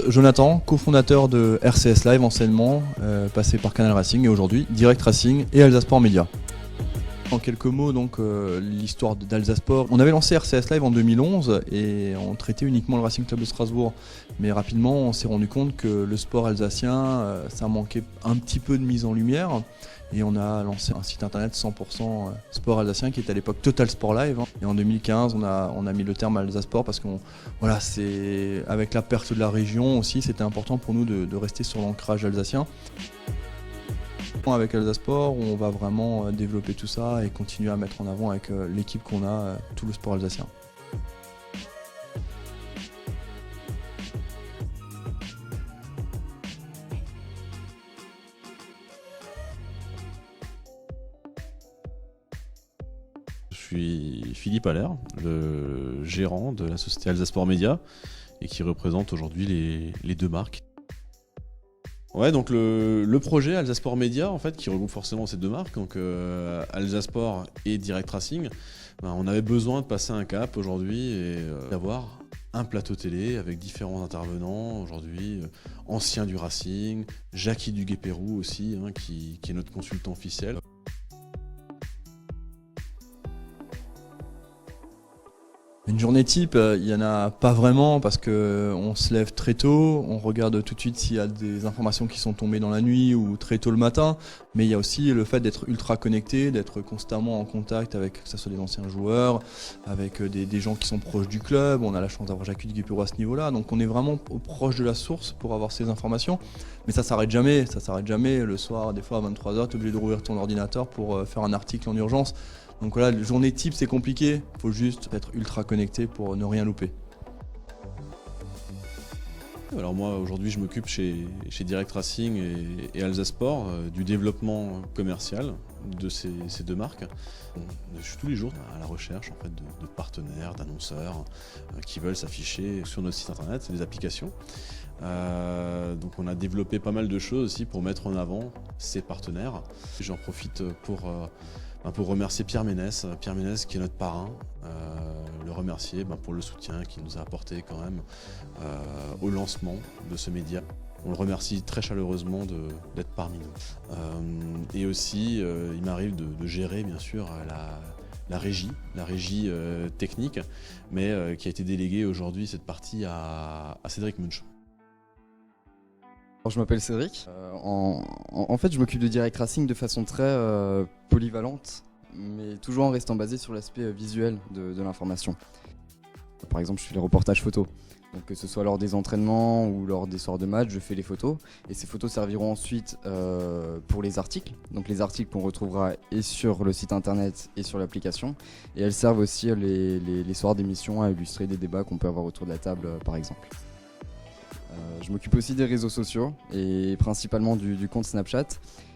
Jonathan, cofondateur de RCS Live anciennement, passé par Canal Racing et aujourd'hui Direct Racing et Alsasport Media. En quelques mots, donc l'histoire d'Alsasport. On avait lancé RCS Live en 2011 et on traitait uniquement le Racing Club de Strasbourg. Mais rapidement, on s'est rendu compte que le sport alsacien, ça manquait un petit peu de mise en lumière. Et on a lancé un site internet 100% sport alsacien qui était à l'époque Total Sport Live. Et en 2015, on a mis le terme Alsasport parce qu'on, voilà, c'est avec la perte de la région aussi, c'était important pour nous de rester sur l'ancrage alsacien. Avec Alsasport, on va vraiment développer tout ça et continuer à mettre en avant avec l'équipe qu'on a, tout le sport alsacien. Je suis Philippe Allaire, le gérant de la société Alsasport Media et qui représente aujourd'hui les deux marques. Ouais, donc le projet Alsasport Media, en fait, qui regroupe forcément ces deux marques, donc Alsasport et Direct Racing, on avait besoin de passer un cap aujourd'hui et d'avoir un plateau télé avec différents intervenants aujourd'hui, anciens du Racing, Jackie Duguay-Pérou aussi, qui est notre consultant officiel. Une journée type, il n'y en a pas vraiment parce qu'on se lève très tôt, on regarde tout de suite s'il y a des informations qui sont tombées dans la nuit ou très tôt le matin, mais il y a aussi le fait d'être ultra connecté, d'être constamment en contact avec, que ce soit des anciens joueurs, avec des gens qui sont proches du club. On a la chance d'avoir Jacques Duguay-Pérou à ce niveau-là, donc on est vraiment proche de la source pour avoir ces informations, mais ça s'arrête jamais, le soir, des fois à 23h, tu es obligé de rouvrir ton ordinateur pour faire un article en urgence. Donc voilà, la journée type c'est compliqué, il faut juste être ultra connecté pour ne rien louper. Alors moi aujourd'hui je m'occupe chez Direct Racing et Alsasport du développement commercial de ces deux marques. Je suis tous les jours à la recherche en fait, de partenaires, d'annonceurs qui veulent s'afficher sur notre site internet, des applications. Donc on a développé pas mal de choses aussi pour mettre en avant ces partenaires. J'en profite pour remercier Pierre Ménès qui est notre parrain, le remercier pour le soutien qu'il nous a apporté quand même au lancement de ce média. On le remercie très chaleureusement d'être parmi nous. Et aussi, il m'arrive de gérer bien sûr la régie technique, mais qui a été déléguée aujourd'hui cette partie à Cédric Munch. Je m'appelle Cédric. En fait, je m'occupe de Direct Racing de façon très polyvalente, mais toujours en restant basé sur l'aspect visuel de l'information. Par exemple, je fais les reportages photos. Donc que ce soit lors des entraînements ou lors des soirs de match, je fais les photos. Et ces photos serviront ensuite pour les articles. Donc les articles qu'on retrouvera et sur le site internet et sur l'application. Et elles servent aussi les soirs d'émission à illustrer des débats qu'on peut avoir autour de la table, par exemple. Je m'occupe aussi des réseaux sociaux et principalement du compte Snapchat.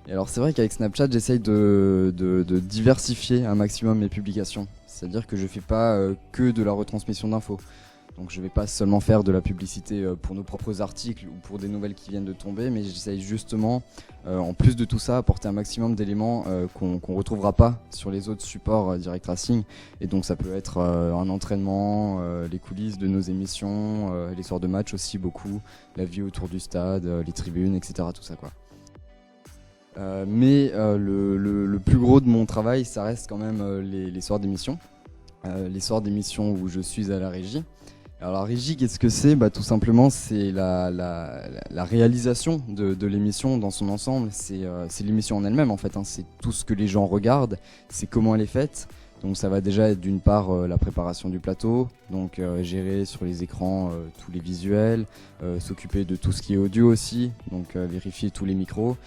Et alors c'est vrai qu'avec Snapchat j'essaye de diversifier un maximum mes publications. C'est-à-dire que je ne fais pas que de la retransmission d'infos. Donc je ne vais pas seulement faire de la publicité pour nos propres articles ou pour des nouvelles qui viennent de tomber, mais j'essaye justement, en plus de tout ça, apporter un maximum d'éléments qu'on ne retrouvera pas sur les autres supports Direct Racing. Et donc ça peut être un entraînement, les coulisses de nos émissions, les soirs de match aussi beaucoup, la vie autour du stade, les tribunes, etc. Tout ça quoi. Mais le plus gros de mon travail, ça reste quand même les soirs d'émission. Les soirs d'émission où je suis à la régie. Alors la régie, qu'est-ce que c'est ? Tout simplement, c'est la réalisation de l'émission dans son ensemble. C'est l'émission en elle-même en fait. C'est tout ce que les gens regardent, c'est comment elle est faite. Donc ça va déjà être d'une part la préparation du plateau, donc gérer sur les écrans tous les visuels, s'occuper de tout ce qui est audio aussi, donc vérifier tous les micros.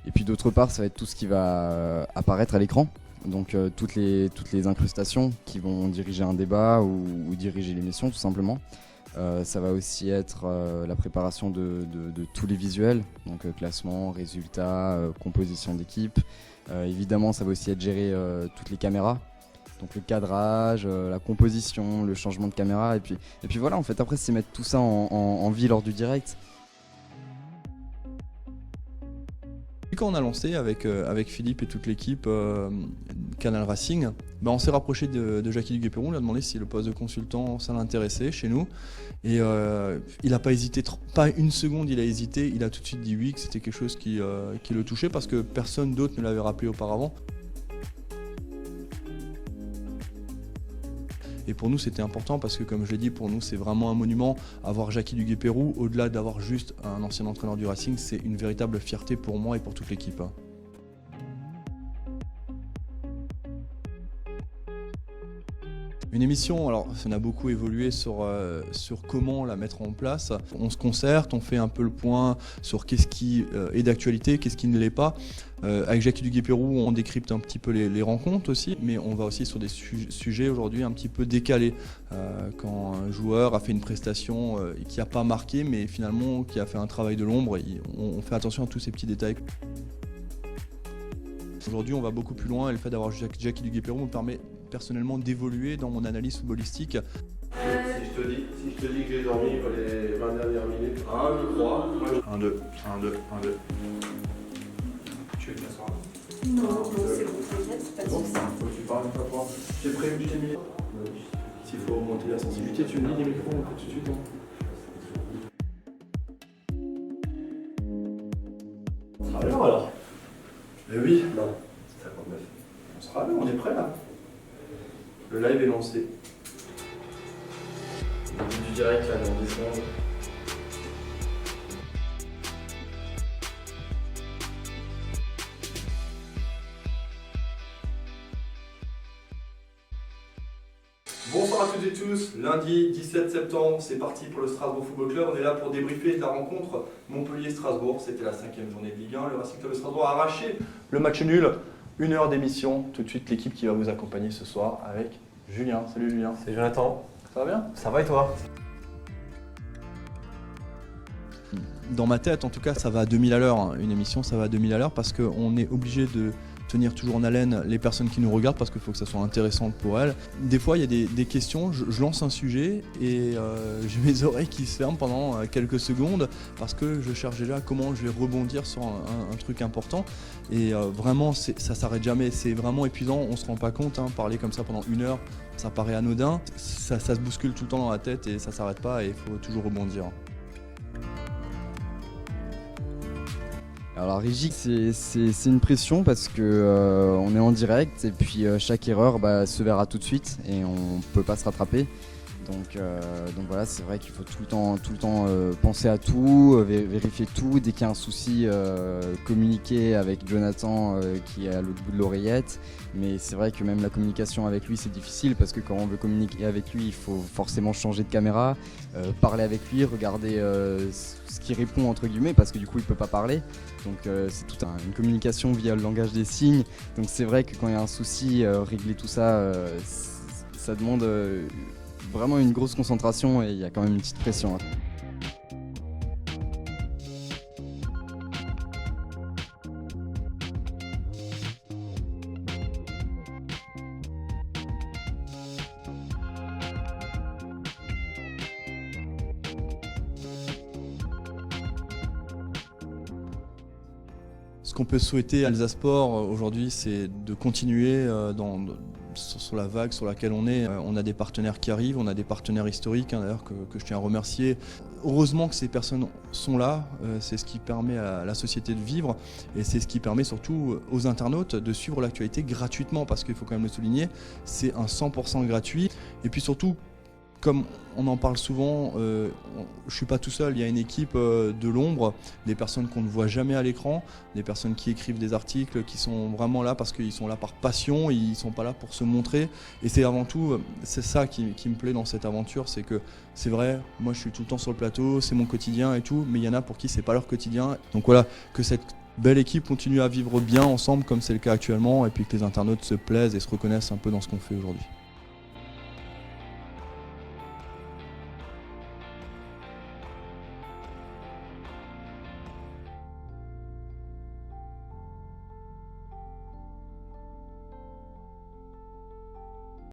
Et puis d'autre part, ça va être tout ce qui va apparaître à l'écran. Donc toutes les incrustations qui vont diriger un débat ou diriger l'émission tout simplement. Ça va aussi être la préparation de tous les visuels, donc classement, résultats, composition d'équipe. Évidemment ça va aussi être gérer toutes les caméras, donc le cadrage, la composition, le changement de caméra et puis voilà en fait après c'est mettre tout ça en vie lors du direct. Quand on a lancé avec Philippe et toute l'équipe Canal Racing, on s'est rapproché de Jackie Duguay-Peyroux, on lui a demandé si le poste de consultant ça l'intéressait chez nous. Et il n'a pas hésité, pas une seconde il a hésité, il a tout de suite dit oui, que c'était quelque chose qui le touchait parce que personne d'autre ne l'avait rappelé auparavant. Et pour nous c'était important parce que comme je l'ai dit, pour nous c'est vraiment un monument. Avoir Jackie Duguay-Peyroux, au-delà d'avoir juste un ancien entraîneur du Racing, c'est une véritable fierté pour moi et pour toute l'équipe. Une émission, alors ça a beaucoup évolué sur comment la mettre en place. On se concerte, on fait un peu le point sur qu'est-ce qui est d'actualité, qu'est-ce qui ne l'est pas. Avec Jackie Duguay-Peyroux, on décrypte un petit peu les rencontres aussi, mais on va aussi sur des sujets aujourd'hui un petit peu décalés. Quand un joueur a fait une prestation qui n'a pas marqué, mais finalement qui a fait un travail de l'ombre, on fait attention à tous ces petits détails. Aujourd'hui, on va beaucoup plus loin et le fait d'avoir Jackie Duguay-Peyroux me permet personnellement d'évoluer dans mon analyse footballistique. Si je te dis que j'ai dormi les 20 dernières minutes, 1, 2, 3, 1, 2, 1, 2, 1, 2. Tu veux que ça soit Non, c'est bon, t'inquiète, pas de soucis. Faut que tu parles une fois pour moi. J'ai prévu, je t'ai mis. S'il faut augmenter la sensibilité, tu me dis des micros, on peut tout de suite. On sera bien alors. Eh oui, non, 59. On sera bien, on est prêt là. Le live est lancé. Du direct là dans 10 secondes. Bonsoir à toutes et tous, lundi 17 septembre, c'est parti pour le Strasbourg Football Club. On est là pour débriefer de la rencontre Montpellier-Strasbourg. C'était la 5e journée de Ligue 1. Le Racing Club de Strasbourg a arraché le match nul. 1 heure d'émission. Tout de suite, l'équipe qui va vous accompagner ce soir avec Julien. Salut Julien. Salut Jonathan. Ça va bien? Ça va et toi? Dans ma tête, en tout cas, ça va à 2000 à l'heure. Une émission, ça va à 2000 à l'heure parce qu'on est obligé de tenir toujours en haleine les personnes qui nous regardent parce qu'il faut que ça soit intéressant pour elles. Des fois, il y a des questions, je lance un sujet et j'ai mes oreilles qui se ferment pendant quelques secondes parce que je cherche déjà comment je vais rebondir sur un truc important. Et vraiment, ça s'arrête jamais, c'est vraiment épuisant, on se rend pas compte, parler comme ça pendant 1 heure, ça paraît anodin, ça se bouscule tout le temps dans la tête et ça s'arrête pas et il faut toujours rebondir. Alors la régie, c'est une pression parce que on est en direct et puis chaque erreur se verra tout de suite et on peut pas se rattraper. Donc voilà, c'est vrai qu'il faut tout le temps penser à tout, vérifier tout. Dès qu'il y a un souci, communiquer avec Jonathan qui est à l'autre bout de l'oreillette. Mais c'est vrai que même la communication avec lui c'est difficile parce que quand on veut communiquer avec lui, il faut forcément changer de caméra, parler avec lui, regarder ce qu'il répond entre guillemets parce que du coup il peut pas parler. Donc c'est toute une communication via le langage des signes. Donc c'est vrai que quand il y a un souci, régler tout ça, ça demande vraiment une grosse concentration et il y a quand même une petite pression. Ce qu'on peut souhaiter à Alsace Sport aujourd'hui, c'est de continuer sur la vague sur laquelle on est. On a des partenaires qui arrivent, on a des partenaires historiques d'ailleurs que je tiens à remercier. Heureusement que ces personnes sont là, c'est ce qui permet à la société de vivre et c'est ce qui permet surtout aux internautes de suivre l'actualité gratuitement parce qu'il faut quand même le souligner, c'est un 100% gratuit. Et puis surtout, comme on en parle souvent, je ne suis pas tout seul, il y a une équipe de l'ombre, des personnes qu'on ne voit jamais à l'écran, des personnes qui écrivent des articles, qui sont vraiment là parce qu'ils sont là par passion, ils ne sont pas là pour se montrer. Et c'est avant tout, c'est ça qui me plaît dans cette aventure, c'est que c'est vrai, moi je suis tout le temps sur le plateau, c'est mon quotidien et tout, mais il y en a pour qui c'est pas leur quotidien. Donc voilà, que cette belle équipe continue à vivre bien ensemble comme c'est le cas actuellement et puis que les internautes se plaisent et se reconnaissent un peu dans ce qu'on fait aujourd'hui.